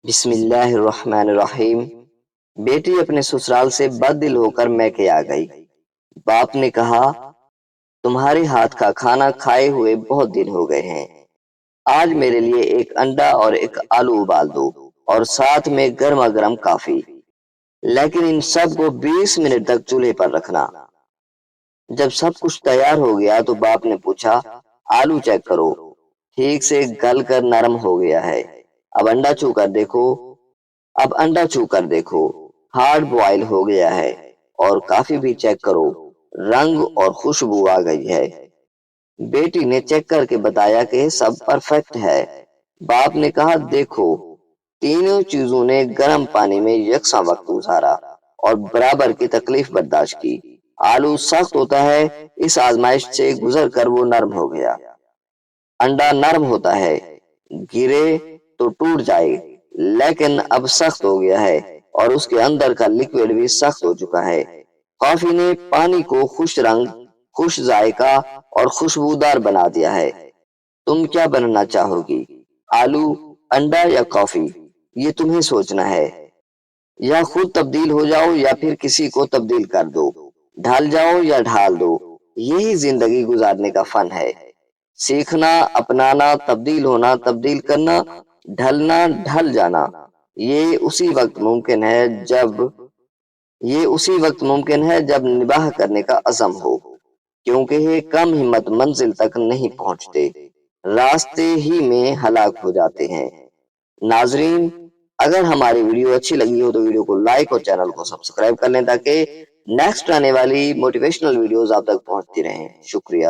بسم اللہ الرحمن الرحیم۔ بیٹی اپنے سسرال سے بد دل ہو کر میکے آ گئی۔ باپ نے کہا تمہارے ہاتھ کا کھانا کھائے ہوئے بہت دن ہو گئے ہیں، آج میرے لیے ایک انڈا اور ایک آلو ابال دو اور ساتھ میں گرما گرم کافی، لیکن ان سب کو 20 منٹ تک چولہے پر رکھنا۔ جب سب کچھ تیار ہو گیا تو باپ نے پوچھا آلو چیک کرو، ٹھیک سے گل کر نرم ہو گیا ہے، اب انڈا چھو کر دیکھو، اب انڈا چھو کر دیکھو، ہارڈ بوائل ہو گیا ہے، اور کافی بھی چیک کرو، رنگ اور خوشبو آ گئی ہے۔ بیٹی نے چیک کر کے بتایا کہ سب پرفیکٹ ہے۔ باپ نے کہا دیکھو، تینوں چیزوں نے گرم پانی میں یکساں وقت گزارا اور برابر کی تکلیف برداشت کی۔ آلو سخت ہوتا ہے، اس آزمائش سے گزر کر وہ نرم ہو گیا۔ انڈا نرم ہوتا ہے، گرے تو ٹوٹ جائے، لیکن اب سخت ہو گیا ہے اور اس کے اندر کا لکوڈ بھی سخت ہو چکا ہے۔ کافی نے پانی کو خوش رنگ، خوش ذائقہ اور خوشبودار بنا دیا ہے۔ تم کیا بننا چاہو گی، آلو، انڈا یا کافی؟ یہ تمہیں سوچنا ہے۔ یا خود تبدیل ہو جاؤ یا پھر کسی کو تبدیل کر دو، ڈھل جاؤ یا ڈھال دو، یہی زندگی گزارنے کا فن ہے۔ سیکھنا، اپنانا، تبدیل ہونا، تبدیل کرنا، ڈھلنا، ڈھل جانا، یہ اسی وقت ممکن ہے جب نباہ کرنے کا عزم ہو، کیونکہ یہ کم ہمت منزل تک نہیں پہنچتے، راستے ہی میں ہلاک ہو جاتے ہیں۔ ناظرین، اگر ہماری ویڈیو اچھی لگی ہو تو ویڈیو کو لائک اور چینل کو سبسکرائب کر لیں تاکہ نیکسٹ آنے والی موٹیویشنل ویڈیوز آپ تک پہنچتی رہیں۔ شکریہ۔